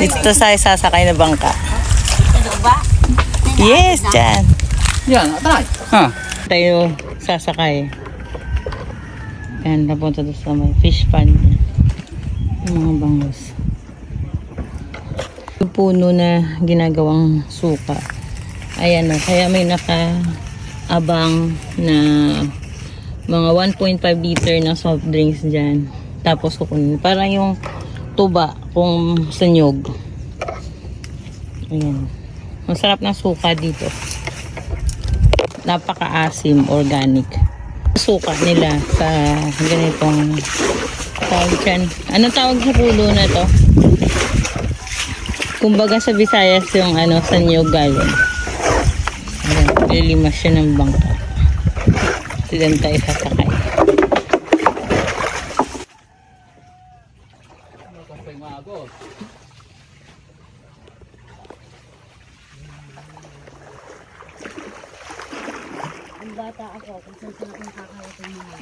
Dito tayo sasakay na bangka. Yes, dyan. Yan, atay. Ha? Tayo sasakay. Yan, napunta doon sa may fish pond. Yung mga bangus. Yung puno na ginagawang suka. Ayan o, kaya may nakaabang na mga 1.5 liter na soft drinks dyan. Tapos kukunin. Parang yung tuba kung sa nyog. Ayan. Masarap ng suka dito. Napaka-asim, organic. Suka nila sa ganitong tawag dyan. Anong tawag sa pulo na to? Kumbaga sa Visayas yung sa nyog galing. Ayan, lilimas siya ng bangka. Silan tayo sasakay. Ang bata ako, kung saan saan akong kakayatin mo mga.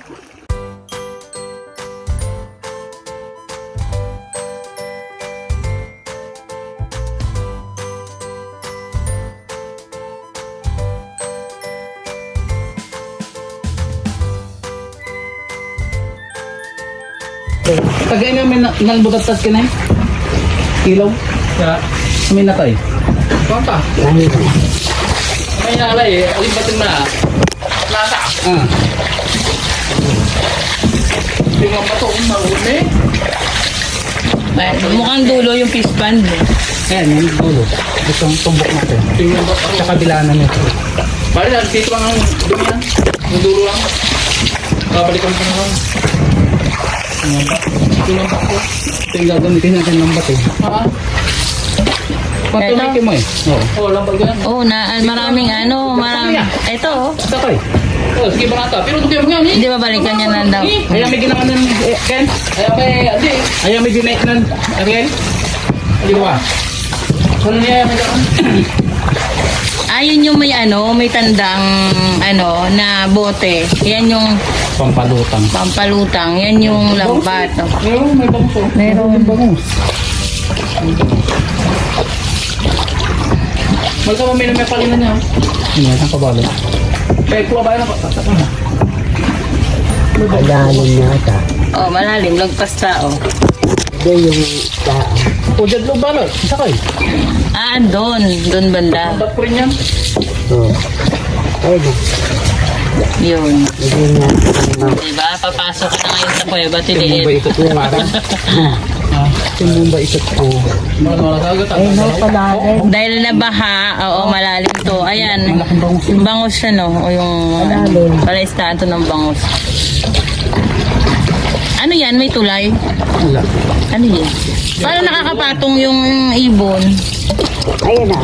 Tagay namin ng bugatas ka na eh. Ilaw. Kaya, kami na tayo. Kuwan pa? May nalay eh. Alin batin na. Lasa. Ah. Tingnan ba ito? Marumi. Mukhang dulo yung fish pond. Ayan, yung dulo. Ito ang tumbok natin. Tingnan ba ito? Sa kabilanan nito. Bali lang, dito lang ang dumi yan. Yung dulo lang. Babalikan ko na lang. Tingnan ba ito? Ito yung gagamitin natin lambat eh. Ha? Patumikin mo eh. Oo, lambat yan. Oo, maraming maraming. Ito oh. Sakay. Oh, sige ba nata? Pero ito yung yan eh. Hindi ba balikan niya na daw? Ayaw may ginawa ng Ken? Ayaw may, hindi. Ayaw may ginait ng Ariel? Hindi ba? Ano niya may gano'n? Ayun yung may tandang na bote. Yan yung Pampalutang. pampalutang. Yan yung lambat. Oh. Meron, may bangus oh. Meron. May bangus. Magkama may palinan niya. Hindi, ang kabalo. Eh, kuha ba yun ako? Tataka na. Malalim na ata. Oh, malalim. Lagpas tao. Hindi yung tao. O, dyan lo ba? Isa kayo. Doon. Doon banda. Ba't ko rin yan? Oo. Ayun. Yun. Hindi na. Diba? Papasok ka na ngayon sa kuweba. Yung ba Tiliit. ikot ko parang? Yung ba ikot ko? Ayun na pala. Dahil nabaha, oo, malalim to. Ayan. Bangus siya, no? O yung palaistaan to ng bangus. Ano yan? May tulay? Wala. Ano yan? Paano nakakapatong yung ibon? Ayun na.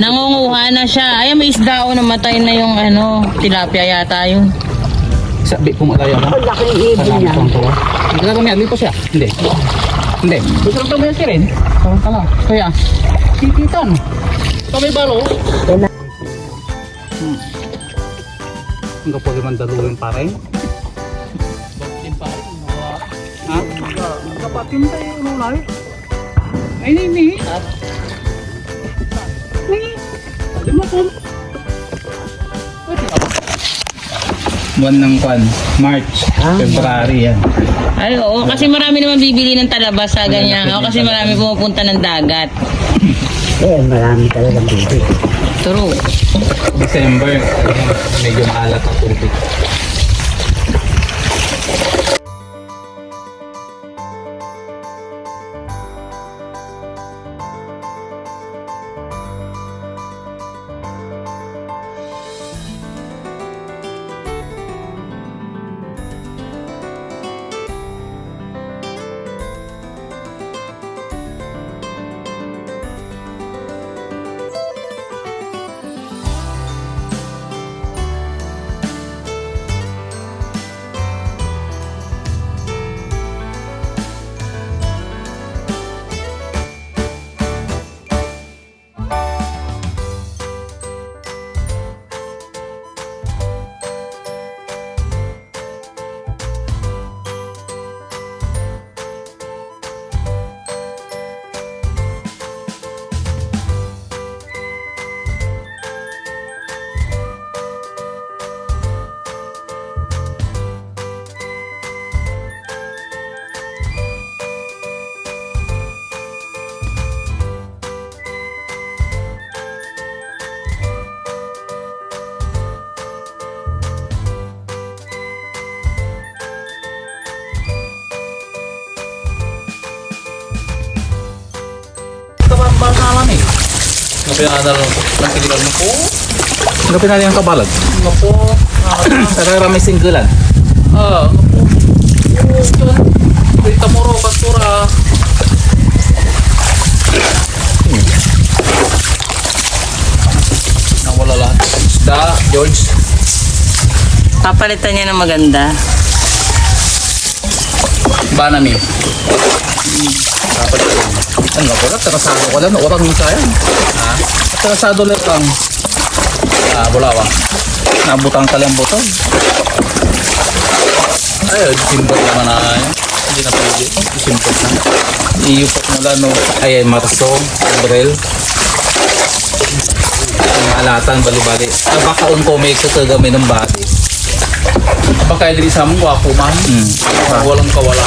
Nangunguha na siya. Ayan, may isda o namatay na yung tilapia yata yun. Sabi ko malayo na. Ang laking ibon niya. Hindi ka may alipo siya? Hindi. Hindi. Gusto lang tayo siya rin. Sarang ka lang. Kaya, tikitan. Ito may balo. Ang kapag naman daluin pa rin. Batin pa rin. Ha? Kapatin tayo ulay. Ay, nini. Nini. Lima po. Buwan ng kwan, March, February yan. Ay, oo, kasi marami naman bibili ng talabas sa ganyan. Oo, kasi marami pumupunta ng dagat. Marami talagang bibig. True. December, medyo maalat ang tubig. Pinadal ng piligan mo po. Ano pinadal yung kabalag? Ano po? Nakakara may singgulan. Ano po? Wait, tamuro, kasura. Nawala lahat. Isda, George. Papalitan niya ng maganda. Banami. Papalitan. Ano nga pala? Tarasado ko lang. Orang yung sayang. Ha? Tarasado lang. Bulawang. Nabutang ka lang butang. Ay, disimpot naman na yun. Hindi na pwede. Disimpot na. Iupot mo lang, no? Ay, Marso, Abril. Ang alatan, bali-bali. Bakaon ko may kagami ng bati. Apakah diri sa mo ako man? Walang kawala.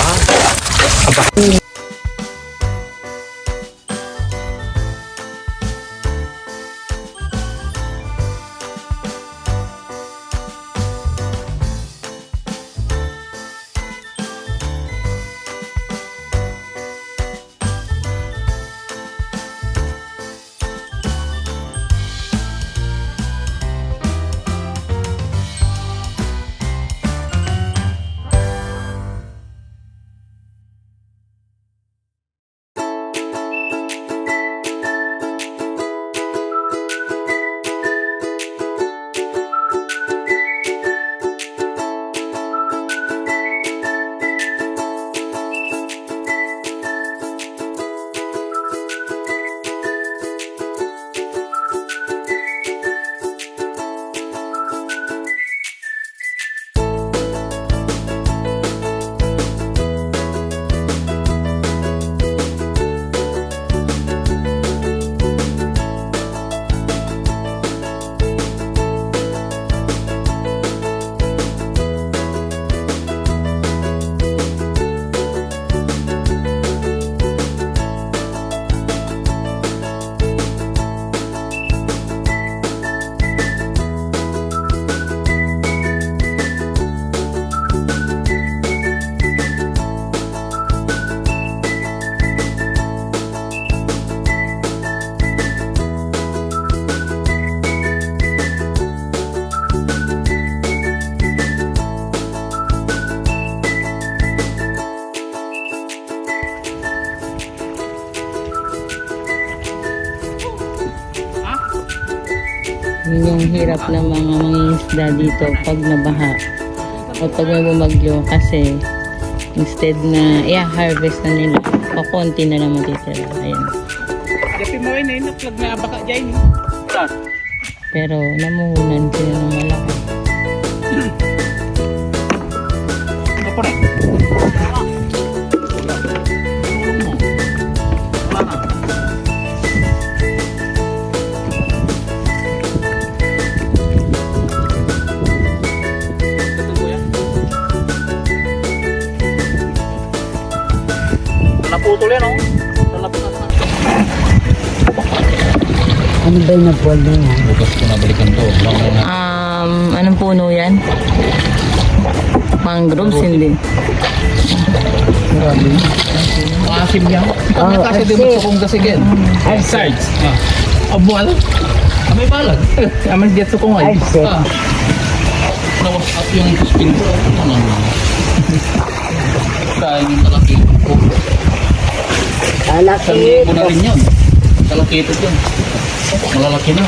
Yun yung hirap ng mga mangingisda dito pag nabaha o pag may bumagyo kasi instead na i-harvest na nila, pakunti na lang matitira. Ayan. Pero namuhunan sila ng malaki. Naputol yan, oh. Nalapit na. Ano ba yung nagpuan na yan? Bukas ko nabalikan to. Anong puno yan? Mangroves, hindi. Marami. Maasim yan. Oh, Kasi di mo sukong kasigin. Sides. Abual. May balag. Aman get sukong ay. Arset. Nawas up yung spin ko. Kain yung talaki ko. Alaki. Sabi mo na rin yun. Talaki ito yun. Malalaki na.